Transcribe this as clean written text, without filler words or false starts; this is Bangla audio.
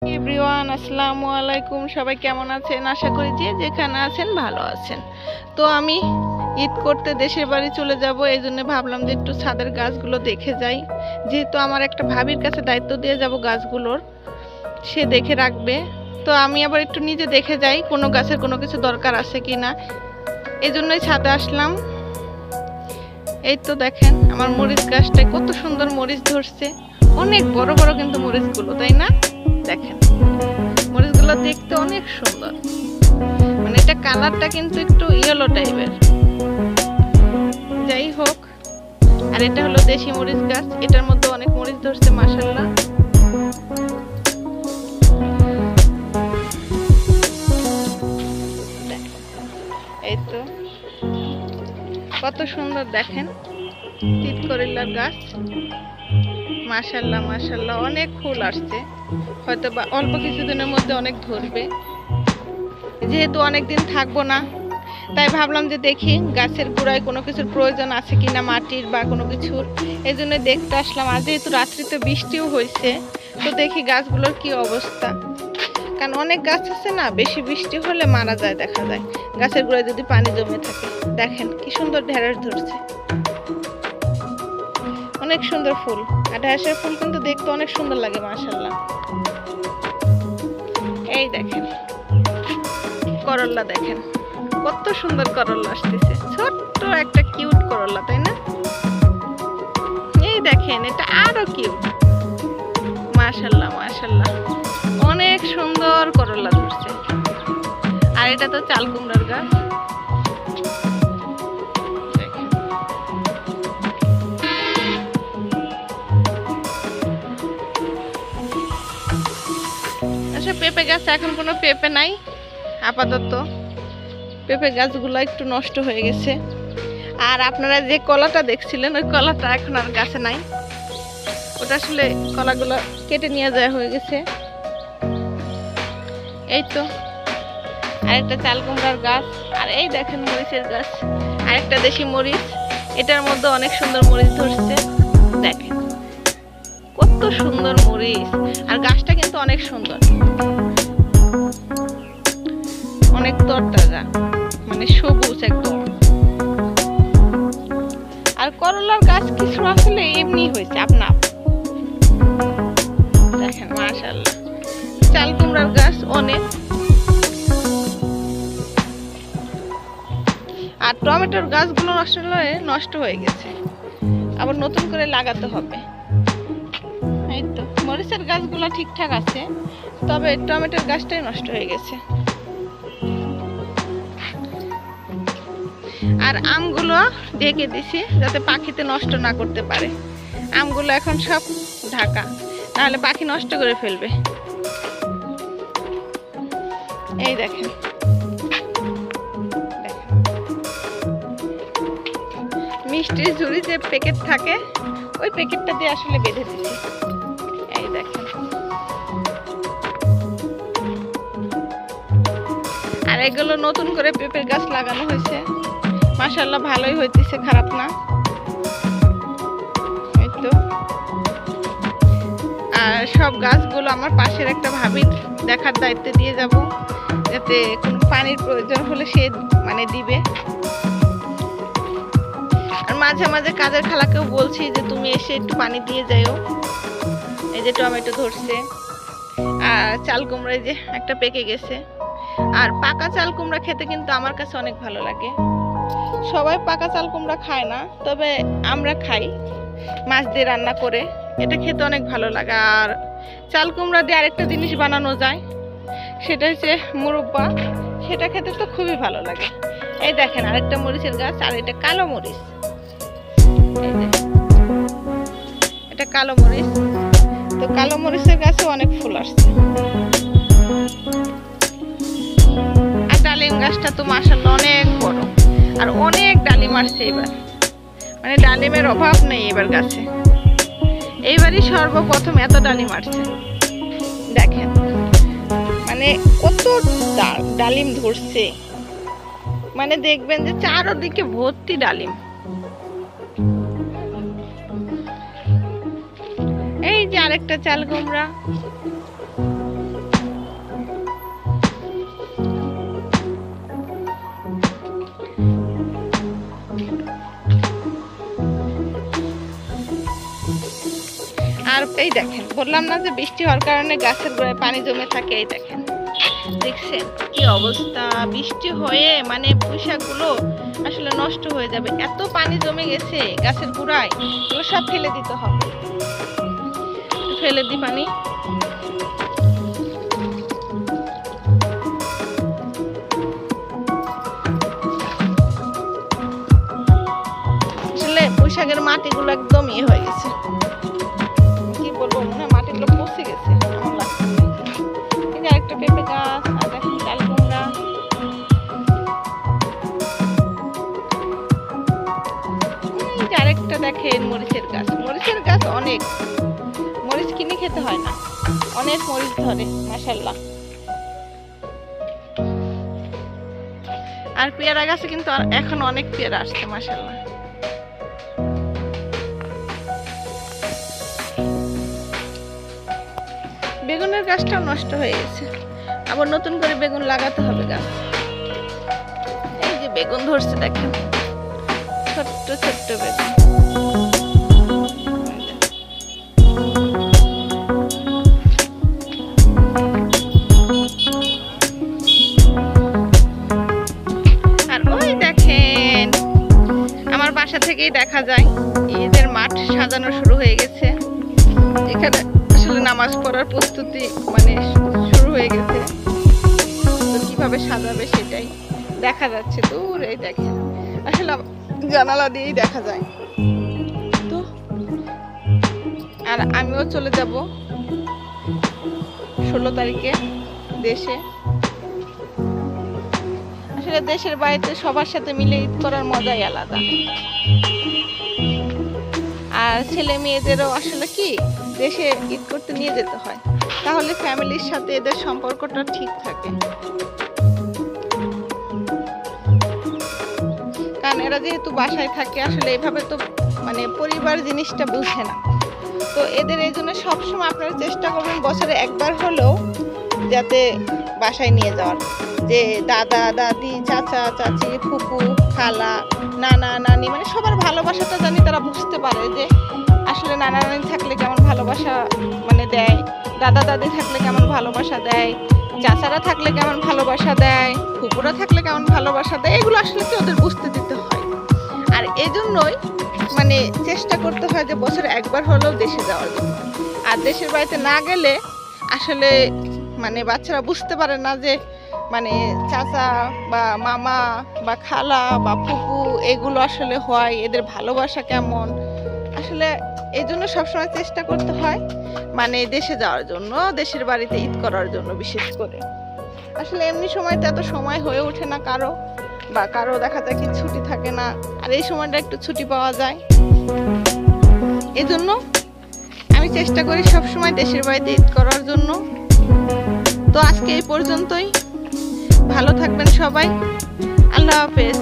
এভরিওয়ান, আসসালামু আলাইকুম। সবাই কেমন আছেন? আশা করি যে যেখানে আছেন ভালো আছেন। তো আমি ঈদ করতে দেশের বাড়ি চলে যাব, এই জন্য ভাবলাম যে একটু ছাদের গাছগুলো দেখে যাই। যেহেতু আমার একটা ভাবির কাছে দায়িত্ব দিয়ে যাব গাছগুলোর, সে দেখে রাখবে। তো আমি আবার একটু নিজে দেখে যাই কোনো গাছের কোনো কিছু দরকার আছে কি না, এই জন্যই ছাদে আসলাম। এই তো দেখেন আমার মরিচ গাছটায় কত সুন্দর মরিচ ধরছে, অনেক বড় বড় কিন্তু মরিচগুলো, তাই না? দেখেন মরিচগুলো দেখতে অনেক সুন্দর, মানে এটা কালারটা কিন্তু একটু ইয়েলো টাইপের। যাই হোক, আর এটা হলো দেশি মরিচ গাছ, এটার মধ্যে অনেক মরিচ ধরছে মাশাআল্লাহ। এই তো কত সুন্দর দেখেন তিতকরিল্লার গাছ, মাশাআল্লাহ মাশাআল্লাহ। অনেক ফুল আসছে, হয়তো বা অল্প কিছুদিনের মধ্যে অনেক ধরবে। যেহেতু অনেকদিন থাকবো না, তাই ভাবলাম যে দেখি গাছের গোড়ায় কোনো কিছুর প্রয়োজন আছে কিনা, মাটির বা কোনো কিছুর, এই জন্য দেখতে আসলাম। আর যেহেতু রাত্রিতে বৃষ্টিও হয়েছে, তো দেখি গাছগুলোর কি অবস্থা। কারণ অনেক গাছ আছে না, বেশি বৃষ্টি হলে মারা যায়, দেখা যায় গাছের গোড়ায় যদি পানি জমে থাকে। দেখেন কি সুন্দর ঢেঁড়স ধরছে, অনেক সুন্দর ফুল। আর ঢেঁড়সের ফুল কিন্তু দেখতে অনেক সুন্দর লাগে মাশাআল্লাহ। এই দেখেন করল্লা, দেখেন কত সুন্দর করল্লা আসতেছে, ছোট্ট একটা কিউট করল্লা, তাই না? এই দেখেন এটা আরো কিউট, মাশাআল্লাহ মাশাআল্লাহ, অনেক সুন্দর করল্লা ধরছে। আর এটা তো চাল কুমড়ার গাছ, পেঁপে গাছ এখন কোনো পেঁপে নাই আপাতত, পেঁপে গাছগুলো একটু নষ্ট হয়ে গেছে। আর আপনারা যে কলাটা দেখছিলেন, ওই কলাটা এখন আর গাছে নাই, ওটা আসলে কলাগুলো কেটে নিয়ে যাওয়া হয়ে গেছে। এই তো আরেকটা চাল কুমড়ার গাছ, আর এই দেখেন মরিচের গাছ, আরেকটা দেশি মরিচ, এটার মধ্যে অনেক সুন্দর মরিচ ধরছে। দেখেন কত সুন্দর মরিচ, আর গাছটা কিন্তু অনেক সুন্দর, অনেক তরতাজা, মানে সবুজ একদম। আর করলার গাছ কিছু আসলে এমনি হয়েছে আপনা, দেখেন মাশাআল্লাহ। চাল কুমড়ার গাছ অনেক, আর টমেটোর গাছগুলো নষ্ট হয়ে গেছে, আবার নতুন করে লাগাতে হবে। এই তো মরিচের গাছগুলো ঠিকঠাক আছে, তবে টমেটোর গাছটাই নষ্ট হয়ে গেছে। আর আমগুলো ঢেকে দিছি যাতে পাখিতে নষ্ট না করতে পারে। আমগুলো এখন সব ঢাকা, নাহলে পাখি নষ্ট করে ফেলবে। এই দেখেন মিষ্টির ঝুড়ি যে প্যাকেট থাকে, ওই প্যাকেটটা দিয়ে আসলে বেঁধে দিচ্ছি। এই দেখেন, আর এগুলো নতুন করে পেঁপের গাছ লাগানো হয়েছে, মাশাআল্লাহ ভালোই হইতেছে, খারাপ না। এই তো, আর সব গাছগুলো আমার পাশের একটা ভাবি দেখার দায়িত্ব দিয়ে যাব, যাতে কোনো পানির প্রয়োজন হলে সে মানে দিবে। আর মাঝে মাঝে কাজের খালাকেও বলছি যে তুমি এসে একটু পানি দিয়ে যাও। এই যে টমেটো ধরছে, আর চাল কুমড়া যে একটা পেকে গেছে। আর পাকা চাল কুমড়া খেতে কিন্তু আমার কাছে অনেক ভালো লাগে। সবাই পাকা চাল কুমড়া খায় না, তবে আমরা খাই মাছ দিয়ে রান্না করে, এটা খেতে অনেক ভালো লাগে। আর চাল কুমড়া দিয়ে আরেকটা জিনিস বানানো যায়, সেটা হচ্ছে মুরব্বা, সেটা খেতে তো খুবই ভালো লাগে। এই দেখেন আরেকটা মরিচের গাছ, আর এটা কালো মরিচ, এটা কালো মরিচ। তো কালো মরিচের গাছে অনেক ফুল আসছে। আর ডালিম গাছটা তো মাশাআল্লাহ অনেক বড়, আর অনেক ডালিম আসছে এবার, মানে ডালিমের অভাব নেই এবার গাছে। এইবারই সর্বপ্রথম এত ডালিম আসছে, দেখেন মানে কত ডালিম ধরছে, মানে দেখবেন যে চারদিকে ভর্তি ডালিম। এই যে আরেকটা চাল কুমড়া, এই দেখেন, বললাম না যে বৃষ্টি হওয়ার কারণে গাছের গোড়ায় পানি জমে থাকে। এই দেখেন, দেখছেন কি অবস্থা, বৃষ্টি হয়ে মানে পুঁইশাকগুলো আসলে নষ্ট হয়ে যাবে, এত পানি জমে গেছে গাছের গোড়ায়। এগুলো সব ফেলে দিতে হবে, ফেলে দি পানি। আসলে পুঁইশাকের মাটিগুলো একদম ইয়ে হয়ে গেছে, কি বলবো, মনে হয় মাটিগুলো পচে গেছে এমন লাগছে। এই যে আরেকটা পেঁপে গাছ, আর দেখেন চাল কুমড়া। এই যে আরেকটা দেখেন মরিচের গাছ। মরিচের গাছ অনেক, মরিচ কিনে খেতে হয় না, অনেক মরিচ ধরে মাশাআল্লাহ। আর পেয়ারা গাছে কিন্তু এখন অনেক পেয়ারা আসছে মাশাআল্লাহ। বেগুনের গাছটাও নষ্ট হয়ে গেছে, আবার নতুন করে বেগুন লাগাতে হবে গাছ। এই যে বেগুন ধরছে দেখেন, ছোট্ট ছোট্ট বেগুন। আর ওই দেখেন, আমার বাসা থেকেই দেখা যায় ঈদের মাঠ সাজানো শুরু হয়ে গেছে। এখানে আসলে নামাজ পড়ার প্রস্তুতি মানে শুরু হয়ে গেছে, তো কিভাবে সাজাবে সেটাই দেখা যাচ্ছে দূর। এই দেখেন, আসলে জানালা দিয়েই দেখা যায় তো। আর আমিও চলে যাব 16 তারিখে দেশে। আসলে দেশের বাড়িতে সবার সাথে মিলে ঈদ করার মজাই আলাদা। আর ছেলে মেয়েদেরও আসলে কি দেশে ঈদ করতে নিয়ে যেতে হয়, তাহলে ফ্যামিলির সাথে এদের সম্পর্কটা ঠিক থাকে। কারণ এরা যেহেতু বাসায় থাকে, আসলে এভাবে তো মানে পরিবার জিনিসটা বুঝে না। তো এদের এই জন্য সবসময় আপনারা চেষ্টা করবেন বছরে একবার হলেও যাতে বাসায় নিয়ে যাওয়ার, যে দাদা দাদি, চাচা চাচি, ফুপু, খালা, নানা নানি, মানে সবার ভালোবাসাটা জানি তারা বুঝতে পারে, যে আসলে নানা নানি থাকলে কেমন ভালোবাসা মানে দেয়, দাদা দাদি থাকলে কেমন ভালোবাসা দেয়, চাচারা থাকলে কেমন ভালোবাসা দেয়, ফুপুরা থাকলে কেমন ভালোবাসা দেয়। এগুলো আসলে কি ওদের বুঝতে দিতে হয়। আর এই জন্যই মানে চেষ্টা করতে হয় যে বছরে একবার হলেও দেশে যাওয়ার জন্য। আর দেশের বাড়িতে না গেলে আসলে মানে বাচ্চারা বুঝতে পারে না যে মানে চাচা বা মামা বা খালা বা ফুপু এগুলো আসলে হয়, এদের ভালোবাসা কেমন। আসলে এই জন্য সবসময় চেষ্টা করতে হয় মানে দেশে যাওয়ার জন্য, দেশের বাড়িতে ঈদ করার জন্য বিশেষ করে। আসলে এমনি সময়তে এত সময় হয়ে ওঠে না কারো, বা কারো দেখা যায় কি ছুটি থাকে না, আর এই সময়টা একটু ছুটি পাওয়া যায়। এই জন্য আমি চেষ্টা করি সবসময় দেশের বাড়িতে ঈদ করার জন্য। তো আজকে এই পর্যন্তই, ভালো থাকবেন সবাই, আল্লাহ হাফেজ।